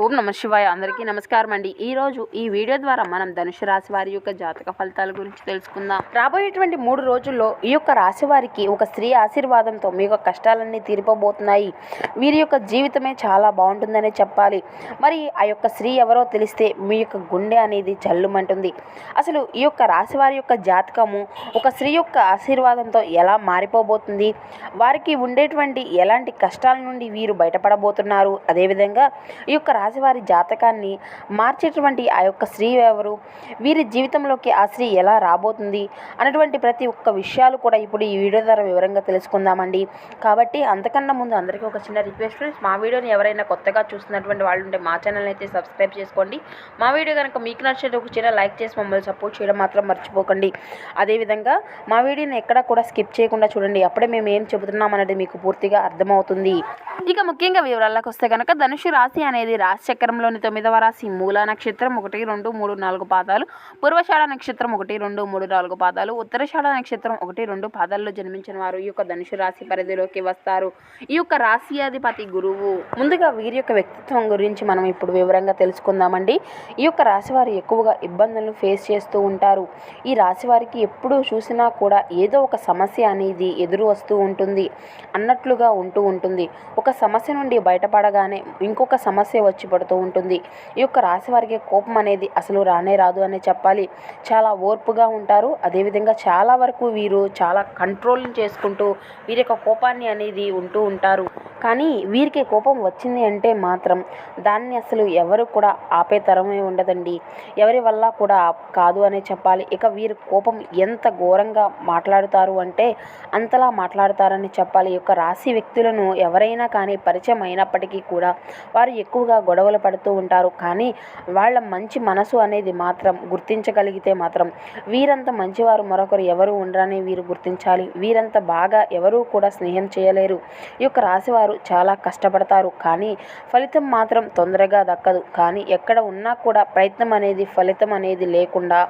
ఓం నమ శివాయ. అందరికీ నమస్కారం అండి. ఈరోజు ఈ వీడియో ద్వారా మనం ధనుసు రాశి వారి యొక్క జాతక ఫలితాల గురించి తెలుసుకుందాం. రాబోయేటువంటి 3 రోజుల్లో ఈ యొక్క రాశి వారికి ఒక స్త్రీ ఆశీర్వాదంతో మీ యొక్క కష్టాలన్నీ తీరిపోబోతున్నాయి. వీరి యొక్క జీవితమే చాలా బాగుంటుందనే చెప్పాలి. మరి ఆ యొక్క స్త్రీ ఎవరో తెలిస్తే మీ యొక్క గుండె అనేది జల్లుమంటుంది. అసలు ఈ యొక్క రాశి వారి యొక్క జాతకము ఒక స్త్రీ యొక్క ఆశీర్వాదంతో ఎలా మారిపోబోతుంది, వారికి ఉండేటువంటి ఎలాంటి కష్టాల నుండి వీరు బయటపడబోతున్నారు, అదేవిధంగా ఈ యొక్క రాశివారి జాతకాన్ని మార్చేటువంటి ఆ యొక్క స్త్రీ ఎవరు, వీరి జీవితంలోకి ఆ స్త్రీ ఎలా రాబోతుంది అనేటువంటి ప్రతి ఒక్క విషయాలు కూడా ఇప్పుడు ఈ వీడియో ద్వారా వివరంగా తెలుసుకుందామండి. కాబట్టి అంతకన్నా ముందు అందరికీ ఒక చిన్న రిక్వెస్ట్ ఫ్రెండ్స్, మా వీడియోని ఎవరైనా కొత్తగా చూస్తున్నటువంటి వాళ్ళు ఉంటే మా ఛానల్ని అయితే సబ్స్క్రైబ్ చేసుకోండి. మా వీడియో కనుక మీకు నచ్చితే ఒక చిన్న లైక్ చేసి మమ్మల్ని సపోర్ట్ చేయడం మాత్రం మర్చిపోకండి. అదేవిధంగా మా వీడియోని ఎక్కడా కూడా స్కిప్ చేయకుండా చూడండి, అప్పుడే మేము ఏం చెబుతున్నాం అనేది మీకు పూర్తిగా అర్థమవుతుంది. ఇక ముఖ్యంగా వివరాలకు వస్తే కనుక ధనుసు రాశి అనేది రాశి చక్రంలోని 9వ రాశి. మూలా నక్షత్రం 1, 2, 3, 4 పాదాలు, పూర్వషాఢ నక్షత్రం 1, 2, 3, 4 పాదాలు, ఉత్తరాషాఢ నక్షత్రం 1, 2 పాదాల్లో జన్మించిన వారు ఈ యొక్క ధనుసు రాశి పరిధిలోకి వస్తారు. ఈ యొక్క రాశి అధిపతి గురువు. ముందుగా వీరి యొక్క వ్యక్తిత్వం గురించి మనం ఇప్పుడు వివరంగా తెలుసుకుందామండి. ఈ యొక్క రాశి వారు ఎక్కువగా ఇబ్బందులను ఫేస్ చేస్తూ ఉంటారు. ఈ రాశి వారికి ఎప్పుడూ చూసినా కూడా ఏదో ఒక సమస్య అనేది ఎదురు వస్తూ ఉంటుంది అన్నట్లుగా ఉంటూ ఉంటుంది. ఒక సమస్య నుండి బయటపడగానే ఇంకొక సమస్య వచ్చి పడుతూ ఉంటుంది. ఈ యొక్క రాశి వారికి కోపం అనేది అసలు రానే రాదు అనే చెప్పాలి. చాలా ఓర్పుగా ఉంటారు. అదేవిధంగా చాలా వరకు వీరు చాలా కంట్రోల్ చేసుకుంటూ వీరి యొక్క కోపాన్ని అనేది ఉంటూ ఉంటారు. కానీ వీరికి కోపం వచ్చింది అంటే మాత్రం దాన్ని అసలు ఎవరు కూడా ఆపే తరమే ఉండదండి. ఎవరి వల్ల కూడా కాదు అనే చెప్పాలి. ఇక వీరి కోపం ఎంత ఘోరంగా మాట్లాడుతారు అంటే అంతలా మాట్లాడతారని చెప్పాలి. ఈ యొక్క రాశి వ్యక్తులను ఎవరైనా కానీ పరిచయం అయినప్పటికీ కూడా వారు ఎక్కువగా గొడవలు పడుతూ ఉంటారు. కానీ వాళ్ళ మంచి మనసు అనేది మాత్రం గుర్తించగలిగితే మాత్రం వీరంత మంచివారు మరొకరు ఎవరు ఉండరని వీరు గుర్తించాలి. వీరంత బాగా ఎవరూ కూడా స్నేహం చేయలేరు. ఈ యొక్క రాశివారు చాలా కష్టపడతారు, కానీ ఫలితం మాత్రం తొందరగా దక్కదు. కానీ ఎక్కడ ఉన్నా కూడా ప్రయత్నం అనేది ఫలితం అనేది లేకుండా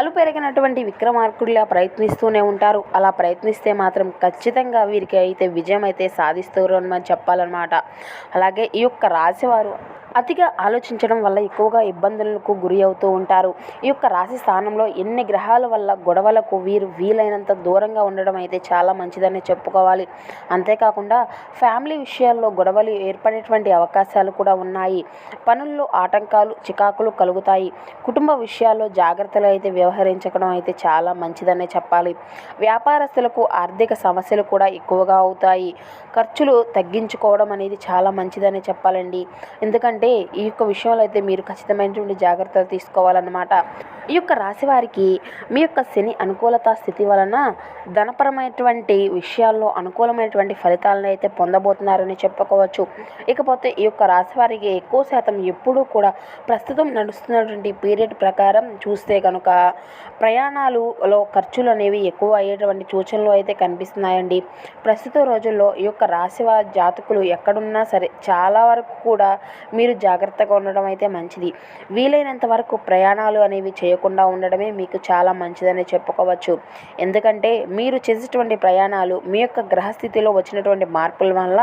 అలుపెరిగినటువంటి విక్రమార్కుడిలా ప్రయత్నిస్తూనే ఉంటారు. అలా ప్రయత్నిస్తే మాత్రం ఖచ్చితంగా వీరికి అయితే విజయం అయితే సాధిస్తారు అని మనం చెప్పాలన్నమాట. అలాగే ఈ యొక్క రాశివారు అతిగా ఆలోచించడం వల్ల ఎక్కువగా ఇబ్బందులకు గురి అవుతూ ఉంటారు. ఈ యొక్క రాశి స్థానంలో ఎన్ని గ్రహాల వల్ల గొడవలకు వీరు వీలైనంత దూరంగా ఉండడం అయితే చాలా మంచిదని చెప్పుకోవాలి. అంతేకాకుండా ఫ్యామిలీ విషయాల్లో గొడవలు ఏర్పడేటువంటి అవకాశాలు కూడా ఉన్నాయి. పనుల్లో ఆటంకాలు చికాకులు కలుగుతాయి. కుటుంబ విషయాల్లో జాగ్రత్తలు అయితే వ్యవహరించడం అయితే చాలా మంచిదనే చెప్పాలి. వ్యాపారస్తులకు ఆర్థిక సమస్యలు కూడా ఎక్కువగా అవుతాయి. ఖర్చులు తగ్గించుకోవడం అనేది చాలా మంచిదనే చెప్పాలండి. ఎందుకంటే ఈ యొక్క విషయంలో అయితే మీరు ఖచ్చితమైనటువంటి జాగ్రత్తలు తీసుకోవాలన్నమాట. ఈ యొక్క రాశి వారికి మీ యొక్క శని అనుకూలత స్థితి వలన ధనపరమైనటువంటి విషయాల్లో అనుకూలమైనటువంటి ఫలితాలను అయితే పొందబోతున్నారని చెప్పుకోవచ్చు. ఇకపోతే ఈ యొక్క రాశి వారికి ఎక్కువ శాతం ఎప్పుడూ కూడా ప్రస్తుతం నడుస్తున్నటువంటి పీరియడ్ ప్రకారం చూస్తే కనుక ప్రయాణాలలో ఖర్చులు అనేవి ఎక్కువ అయ్యేటువంటి సూచనలు అయితే కనిపిస్తున్నాయండి. ప్రస్తుత రోజుల్లో ఈ యొక్క రాశి వారి జాతకులు ఎక్కడున్నా సరే చాలా వరకు కూడా మీరు జాగ్రత్తగా ఉండడం అయితే మంచిది. వీలైనంత వరకు ప్రయాణాలు అనేవి చేయకుండా ఉండడమే మీకు చాలా మంచిదని చెప్పుకోవచ్చు. ఎందుకంటే మీరు చేసేటువంటి ప్రయాణాలు మీ యొక్క గ్రహస్థితిలో వచ్చినటువంటి మార్పుల వల్ల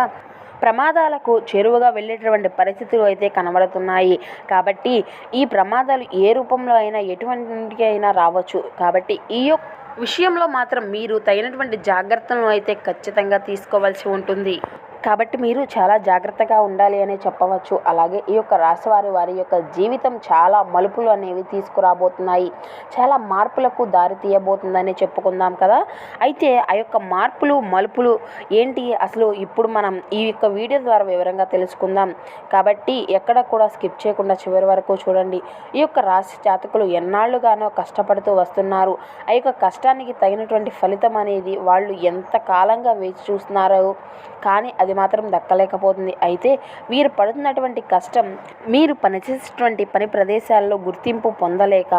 ప్రమాదాలకు చేరువగా వెళ్ళేటువంటి పరిస్థితులు అయితే కనబడుతున్నాయి. కాబట్టి ఈ ప్రమాదాలు ఏ రూపంలో అయినా ఎటువంటి అయినా రావచ్చు. కాబట్టి ఈ యొక్క విషయంలో మాత్రం మీరు తగినటువంటి జాగ్రత్తలను అయితే ఖచ్చితంగా తీసుకోవాల్సి ఉంటుంది. కాబట్టి మీరు చాలా జాగ్రత్తగా ఉండాలి అనే చెప్పవచ్చు. అలాగే ఈ యొక్క రాశివారి వారి యొక్క జీవితం చాలా మలుపులు అనేవి తీసుకురాబోతున్నాయి. చాలా మార్పులకు దారి తీయబోతుందని చెప్పుకుందాం కదా. అయితే ఆ యొక్క మార్పులు మలుపులు ఏంటి అసలు ఇప్పుడు మనం ఈ యొక్క వీడియో ద్వారా వివరంగా తెలుసుకుందాం. కాబట్టి ఎక్కడ కూడా స్కిప్ చేయకుండా చివరి వరకు చూడండి. ఈ యొక్క రాశి జాతకులు ఎన్నాళ్ళుగానో కష్టపడుతూ వస్తున్నారు. ఆ యొక్క కష్టానికి తగినటువంటి ఫలితం అనేది వాళ్ళు ఎంత కాలంగా వేచి చూస్తున్నారో కానీ అది మాత్రం దక్కలేకపోతుంది. అయితే వీరు పడుతున్నటువంటి కష్టం మీరు పనిచేసేటువంటి పని ప్రదేశాల్లో గుర్తింపు పొందలేక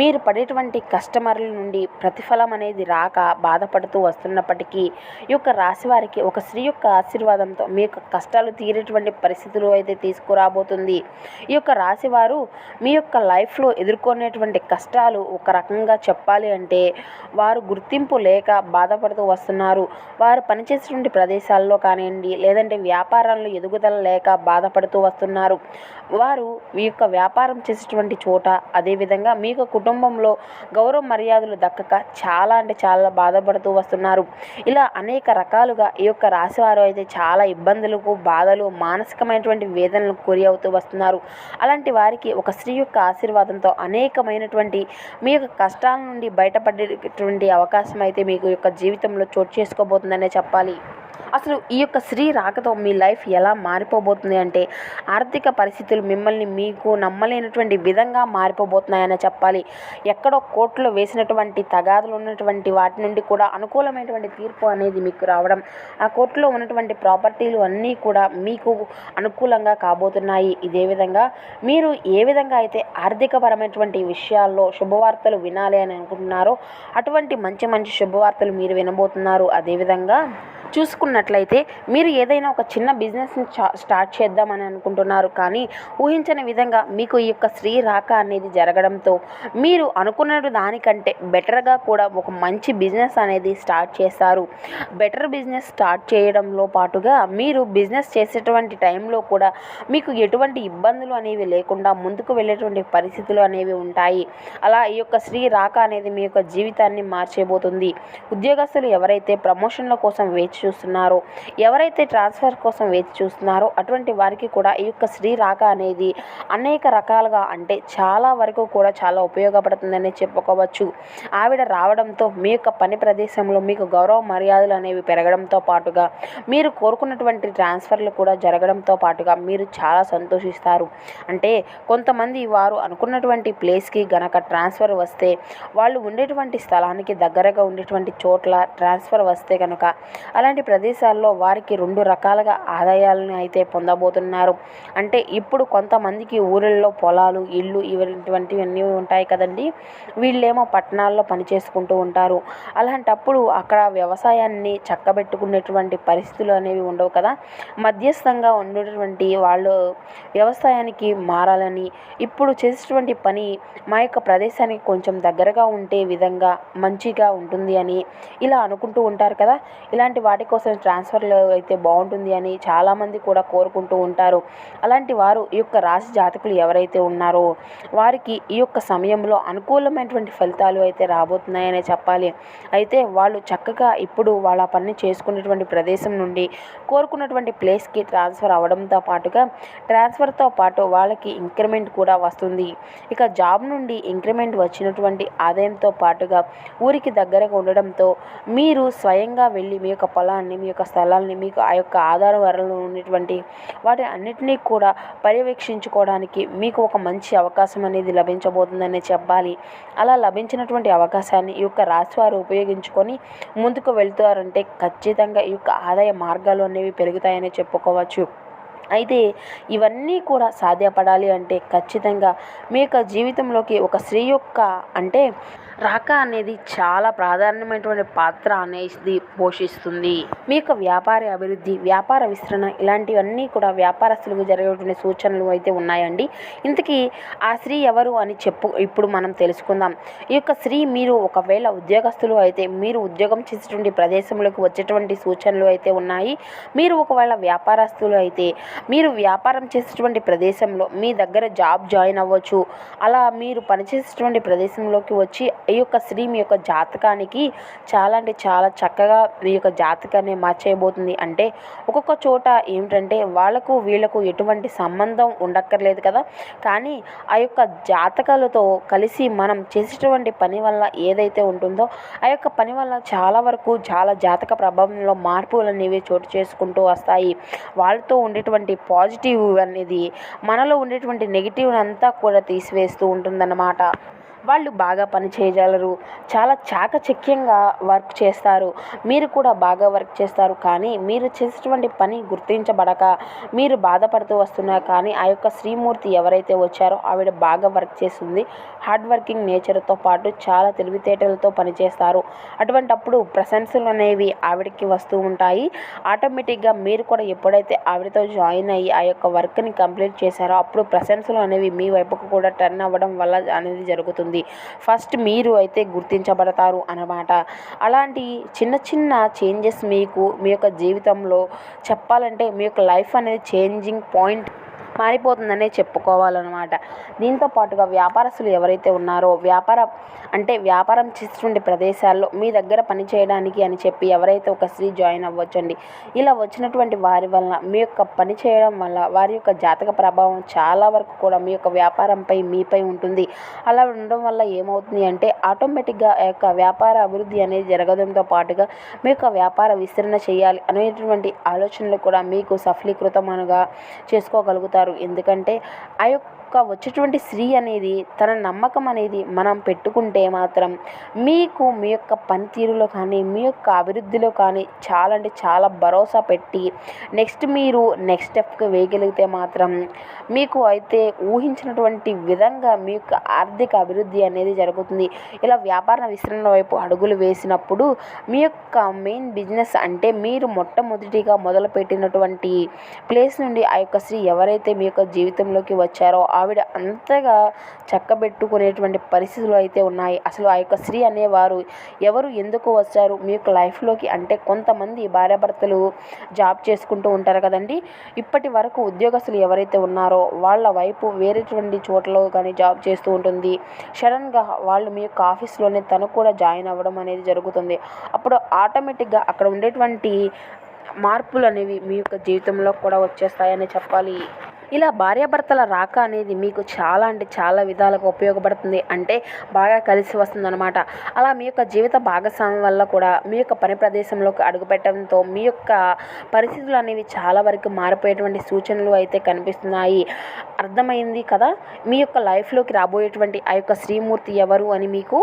మీరు పడేటువంటి కస్టమర్ల నుండి ప్రతిఫలం అనేది రాక బాధపడుతూ వస్తున్నప్పటికీ ఈ యొక్క రాశి వారికి ఒక స్త్రీ యొక్క ఆశీర్వాదంతో మీ యొక్క కష్టాలు తీరేటువంటి పరిస్థితులు అయితే తీసుకురాబోతుంది. ఈ యొక్క రాశి వారు మీ యొక్క లైఫ్లో ఎదుర్కొనేటువంటి కష్టాలు ఒక రకంగా చెప్పాలి అంటే వారు గుర్తింపు లేక బాధపడుతూ వస్తున్నారు. వారు పనిచేసేటువంటి ప్రదేశాల్లో కానివ్వండి, ఉండాలి, లేదంటే వ్యాపారంలో ఎదుగుదల లేక బాధపడుతూ వస్తున్నారు. వారు ఈ యొక్క వ్యాపారం చేసేటువంటి చోట, అదేవిధంగా మీ యొక్క కుటుంబంలో గౌరవ మర్యాదలు దక్కక చాలా అంటే చాలా బాధపడుతూ వస్తున్నారు. ఇలా అనేక రకాలుగా ఈ యొక్క రాశివారు అయితే చాలా ఇబ్బందులకు, బాధలు, మానసికమైనటువంటి వేదనలకు గురి అవుతూ వస్తున్నారు. అలాంటి వారికి ఒక స్త్రీ యొక్క ఆశీర్వాదంతో అనేకమైనటువంటి మీ యొక్క కష్టాల నుండి బయటపడేటువంటి అవకాశం అయితే మీకు యొక్క జీవితంలో చోటు చేసుకోబోతుందనే చెప్పాలి. అసలు ఈ యొక్క స్త్రీ రాకతో మీ లైఫ్ ఎలా మారిపోబోతుంది అంటే, ఆర్థిక పరిస్థితులు మిమ్మల్ని మీకు నమ్మలేనటువంటి విధంగా మారిపోబోతున్నాయని చెప్పాలి. ఎక్కడో కోర్టులో వేసినటువంటి తగాదులు ఉన్నటువంటి వాటి నుండి కూడా అనుకూలమైనటువంటి తీర్పు అనేది మీకు రావడం, ఆ కోర్టులో ఉన్నటువంటి ప్రాపర్టీలు అన్నీ కూడా మీకు అనుకూలంగా కాబోతున్నాయి. ఇదే విధంగా మీరు ఏ విధంగా అయితే ఆర్థికపరమైనటువంటి విషయాల్లో శుభవార్తలు వినాలి అని అనుకుంటున్నారో, అటువంటి మంచి మంచి శుభవార్తలు మీరు వినబోతున్నారు. అదేవిధంగా చూసుకున్నట్లయితే మీరు ఏదైనా ఒక చిన్న బిజినెస్ని స్టార్ట్ చేద్దామని అనుకుంటున్నారు, కానీ ఊహించని విధంగా మీకు ఈ యొక్క స్త్రీ రాక అనేది జరగడంతో మీరు అనుకున్న దానికంటే బెటర్గా కూడా ఒక మంచి బిజినెస్ అనేది స్టార్ట్ చేస్తారు. బెటర్ బిజినెస్ స్టార్ట్ చేయడంలో పాటుగా మీరు బిజినెస్ చేసేటువంటి టైంలో కూడా మీకు ఎటువంటి ఇబ్బందులు అనేవి లేకుండా ముందుకు వెళ్ళేటువంటి పరిస్థితులు అనేవి ఉంటాయి. అలా ఈ యొక్క స్త్రీ రాక అనేది మీ యొక్క జీవితాన్ని మార్చేయబోతుంది. ఉద్యోగస్తులు ఎవరైతే ప్రమోషన్ల కోసం వేచి చూస్తున్నారో, ఎవరైతే ట్రాన్స్ఫర్ కోసం వేచి చూస్తున్నారో, అటువంటి వారికి కూడా ఈ యొక్క స్త్రీ రాక అనేది అనేక రకాలుగా, అంటే చాలా వరకు కూడా చాలా ఉపయోగపడుతుందని చెప్పుకోవచ్చు. ఆవిడ రావడంతో మీ యొక్క పని ప్రదేశంలో మీకు గౌరవ మర్యాదలు అనేవి పెరగడంతో పాటుగా, మీరు కోరుకున్నటువంటి ట్రాన్స్ఫర్లు కూడా జరగడంతో పాటుగా మీరు చాలా సంతోషిస్తారు. అంటే కొంతమంది వారు అనుకున్నటువంటి ప్లేస్కి గనక ట్రాన్స్ఫర్ వస్తే, వాళ్ళు ఉండేటువంటి స్థలానికి దగ్గరగా ఉండేటువంటి చోట్ల ట్రాన్స్ఫర్ వస్తే కనుక, అలాంటి ప్రదేశాల్లో వారికి 2 రకాలుగా ఆదాయాలను అయితే పొందబోతున్నారు. అంటే ఇప్పుడు కొంతమందికి ఊరిల్లో పొలాలు, ఇళ్ళు ఇటువంటివన్నీ ఉంటాయి కదండి. వీళ్ళేమో పట్టణాల్లో పనిచేసుకుంటూ ఉంటారు. అలాంటప్పుడు అక్కడ వ్యవసాయాన్ని చక్కబెట్టుకునేటువంటి పరిస్థితులు అనేవి ఉండవు కదా. మధ్యస్థంగా ఉండేటువంటి వాళ్ళు వ్యవసాయానికి మారాలని, ఇప్పుడు చేసేటువంటి పని మా యొక్క ప్రదేశానికి కొంచెం దగ్గరగా ఉంటే విధంగా మంచిగా ఉంటుంది అని ఇలా అనుకుంటూ ఉంటారు కదా. ఇలాంటి వాటి కోసం ట్రాన్స్ఫర్లు అయితే బాగుంటుంది అని చాలామంది కూడా కోరుకుంటూ ఉంటారు. అలాంటి వారు ఈ యొక్క రాశి జాతకులు ఎవరైతే ఉన్నారో వారికి ఈ యొక్క సమయంలో అనుకూలమైనటువంటి ఫలితాలు అయితే రాబోతున్నాయనే చెప్పాలి. అయితే వాళ్ళు చక్కగా ఇప్పుడు వాళ్ళ పని చేసుకునేటువంటి ప్రదేశం నుండి కోరుకున్నటువంటి ప్లేస్కి ట్రాన్స్ఫర్ అవ్వడంతో పాటుగా, ట్రాన్స్ఫర్తో పాటు వాళ్ళకి ఇంక్రిమెంట్ కూడా వస్తుంది. ఇక జాబ్ నుండి ఇంక్రిమెంట్ వచ్చినటువంటి ఆదాయంతో పాటుగా ఊరికి దగ్గరగా ఉండడంతో మీరు స్వయంగా వెళ్ళి మీ యొక్క పొలాన్ని, మీ యొక్క స్థలాన్ని, మీకు ఆ యొక్క ఆధార వనరులు ఉన్నటువంటి వాటి అన్నిటినీ కూడా పర్యవేక్షించుకోవడానికి మీకు ఒక మంచి అవకాశం అనేది లభించబోతుందనే చెప్పాలి. అలా లభించినటువంటి అవకాశాన్ని ఈ యొక్క రాశివారు ఉపయోగించుకొని ముందుకు వెళ్తారంటే ఖచ్చితంగా ఈ యొక్క ఆదాయ మార్గాలు అనేవి పెరుగుతాయని చెప్పుకోవచ్చు. అయితే ఇవన్నీ కూడా సాధ్యపడాలి అంటే ఖచ్చితంగా మీ యొక్క జీవితంలోకి ఒక స్త్రీ యొక్క అంటే రాక అనేది చాలా ప్రాధాన్యమైనటువంటి పాత్ర అనేది పోషిస్తుంది. మీ యొక్క వ్యాపార అభివృద్ధి, వ్యాపార విస్తరణ, ఇలాంటివన్నీ కూడా వ్యాపారస్తులకు జరిగేటువంటి సూచనలు అయితే ఉన్నాయండి. ఇంతకీ ఆ స్త్రీ ఎవరు అని ఇప్పుడు మనం తెలుసుకుందాం. ఈ యొక్క స్త్రీ, మీరు ఒకవేళ ఉద్యోగస్తులు అయితే మీరు ఉద్యోగం చేసేటువంటి ప్రదేశంలోకి వచ్చేటువంటి సూచనలు అయితే ఉన్నాయి. మీరు ఒకవేళ వ్యాపారస్తులు అయితే మీరు వ్యాపారం చేసేటువంటి ప్రదేశంలో మీ దగ్గర జాబ్ జాయిన్ అవ్వచ్చు. అలా మీరు పనిచేసేటువంటి ప్రదేశంలోకి వచ్చి ఈ యొక్క స్త్రీ మీ యొక్క జాతకానికి చాలా అంటే చాలా చక్కగా మీ యొక్క జాతకాన్ని మార్చేయబోతుంది. అంటే ఒక్కొక్క చోట ఏమిటంటే వాళ్ళకు వీళ్ళకు ఎటువంటి సంబంధం ఉండక్కర్లేదు కదా, కానీ ఆ యొక్క జాతకాలతో కలిసి మనం చేసేటువంటి పని వల్ల ఏదైతే ఉంటుందో ఆ యొక్క పని వల్ల చాలా వరకు చాలా జాతక ప్రభావంలో మార్పులు అనేవి చోటు చేసుకుంటూ వస్తాయి. వాళ్ళతో ఉండేటువంటి పాజిటివ్ అనేది మనలో ఉండేటువంటి నెగిటివ్ అంతా కూడా తీసివేస్తూ ఉంటుందన్నమాట. వాళ్ళు బాగా పని చేయగలరు, చాలా చాకచక్యంగా వర్క్ చేస్తారు. మీరు కూడా బాగా వర్క్ చేస్తారు, కానీ మీరు చేసేటువంటి పని గుర్తించబడక మీరు బాధపడుతూ వస్తున్నారు. కానీ ఆ యొక్క శ్రీమూర్తి ఎవరైతే వచ్చారో ఆవిడ బాగా వర్క్ చేస్తుంది. హార్డ్ వర్కింగ్ నేచర్తో పాటు చాలా తెలివితేటలతో పనిచేస్తారు. అటువంటప్పుడు ప్రశంసలు అనేవి ఆవిడకి వస్తూ ఉంటాయి. ఆటోమేటిక్గా మీరు కూడా ఎప్పుడైతే ఆవిడతో జాయిన్ అయ్యి ఆ యొక్క వర్క్ని కంప్లీట్ చేశారో అప్పుడు ప్రశంసలు అనేవి మీ వైపుకు కూడా టర్న్ అవ్వడం వల్ల అనేది జరుగుతుంది. ఉంటుంది. ఫస్ట్ మీరు అయితే గుర్తించబడతారు అన్నమాట. అలాంటి చిన్న చిన్న చేంజెస్ మీకు మీ యొక్క జీవితంలో చెప్పాలంటే మీ యొక్క లైఫ్ అనేది చేంజింగ్ పాయింట్ మారిపోతుందనే చెప్పుకోవాలన్నమాట. దీంతో పాటుగా వ్యాపారస్తులు ఎవరైతే ఉన్నారో వ్యాపారం చేసేటువంటి ప్రదేశాల్లో మీ దగ్గర పని చేయడానికి అని చెప్పి ఎవరైతే ఒక స్త్రీ జాయిన్ అవ్వచ్చండి. ఇలా వచ్చినటువంటి వారి వలన మీ యొక్క పని చేయడం వల్ల వారి యొక్క జాతక ప్రభావం చాలా వరకు కూడా మీ యొక్క వ్యాపారంపై మీపై ఉంటుంది. అలా ఉండడం వల్ల ఏమవుతుంది అంటే ఆటోమేటిక్గా ఆ యొక్క వ్యాపార అభివృద్ధి అనేది జరగడంతో పాటుగా మీ యొక్క వ్యాపార విస్తరణ చేయాలి అనేటువంటి ఆలోచనలు కూడా మీకు సఫలీకృతమనగా చేసుకోగలుగుతారు. ఎందుకంటే ఆ యొక్క వచ్చేటువంటి స్త్రీ అనేది తన నమ్మకం అనేది మనం పెట్టుకుంటే మాత్రం మీకు మీ యొక్క పనితీరులో కానీ మీ యొక్క అభివృద్ధిలో కానీ చాలా అంటే చాలా భరోసా పెట్టి మీరు నెక్స్ట్ స్టెప్కి వేయగలిగితే మాత్రం మీకు అయితే ఊహించినటువంటి విధంగా మీ యొక్క ఆర్థిక అభివృద్ధి అనేది జరుగుతుంది. ఇలా వ్యాపార విస్తరణ వైపు అడుగులు వేసినప్పుడు మీ యొక్క మెయిన్ బిజినెస్ అంటే మీరు మొట్టమొదటిగా మొదలుపెట్టినటువంటి ప్లేస్ నుండి ఆ యొక్క స్త్రీ ఎవరైతే మీ యొక్క జీవితంలోకి వచ్చారో ఆవిడ అంతగా చక్కబెట్టుకునేటువంటి పరిస్థితులు అయితే ఉన్నాయి. అసలు ఆ యొక్క స్త్రీ అనేవారు ఎవరు, ఎందుకు వచ్చారు మీ యొక్క లైఫ్లోకి అంటే కొంతమంది భార్యాభర్తలు జాబ్ చేసుకుంటూ ఉంటారు కదండి. ఇప్పటి వరకు ఉద్యోగస్తులు ఎవరైతే ఉన్నారో వాళ్ళ వైపు వేరేటువంటి చోట్ల కానీ జాబ్ చేస్తూ ఉంటుంది. సడన్గా వాళ్ళు మీ యొక్క ఆఫీస్లోనే తను కూడా జాయిన్ అవ్వడం అనేది జరుగుతుంది. అప్పుడు ఆటోమేటిక్గా అక్కడ ఉండేటువంటి మార్పులు అనేవి మీ యొక్క జీవితంలో కూడా వచ్చేస్తాయని చెప్పాలి. ఇలా భార్యాభర్తల రాక అనేది మీకు చాలా అంటే చాలా విధాలుగా ఉపయోగపడుతుంది. అంటే బాగా కలిసి వస్తుందన్నమాట. అలా మీ యొక్క జీవిత భాగస్వామి వల్ల కూడా మీ యొక్క పని ప్రదేశంలోకి అడుగుపెట్టడంతో మీ యొక్క పరిస్థితులు అనేవి చాలా వరకు మారిపోయేటువంటి సూచనలు అయితే కనిపిస్తున్నాయి. అర్థమైంది కదా మీ యొక్క లైఫ్లోకి రాబోయేటువంటి ఆ యొక్క శ్రీమూర్తి ఎవరు అని. మీకు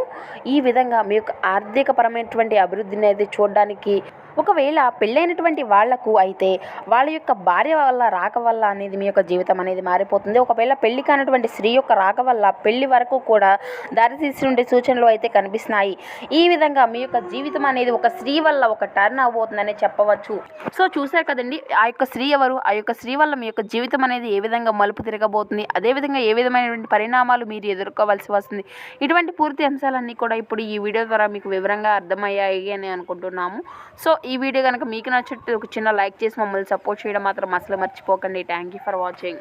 ఈ విధంగా మీ యొక్క ఆర్థికపరమైనటువంటి అభివృద్ధిని అయితే చూడడానికి ఒకవేళ పెళ్ళైనటువంటి వాళ్లకు అయితే వాళ్ళ యొక్క భార్య వల్ల రాక వల్ల అనేది మీ యొక్క జీవితం అనేది మారిపోతుంది. ఒకవేళ పెళ్లి కానటువంటి స్త్రీ యొక్క రాక వల్ల పెళ్లి వరకు కూడా దారితీసినటువంటి సూచనలు అయితే కనిపిస్తున్నాయి. ఈ విధంగా మీ యొక్క జీవితం అనేది ఒక స్త్రీ వల్ల ఒక టర్న్ అవబోతుందని చెప్పవచ్చు. సో చూశారు కదండి ఆ యొక్క స్త్రీ ఎవరు, ఆ యొక్క స్త్రీ వల్ల మీ యొక్క జీవితం అనేది ఏ విధంగా మలుపు తిరగబోతుంది, అదేవిధంగా ఏ విధమైనటువంటి పరిణామాలు మీరు ఎదుర్కోవాల్సి వస్తుంది. ఇటువంటి పూర్తి అంశాలన్నీ కూడా ఇప్పుడు ఈ వీడియో ద్వారా మీకు వివరంగా అర్థమయ్యాయి అని అనుకుంటున్నాము. సో ఈ వీడియో కనుక మీకు నచ్చితే ఒక చిన్న లైక్ చేసి మమ్మల్ని సపోర్ట్ చేయడం మాత్రం అసలు మర్చిపోకండి. Thank you for watching.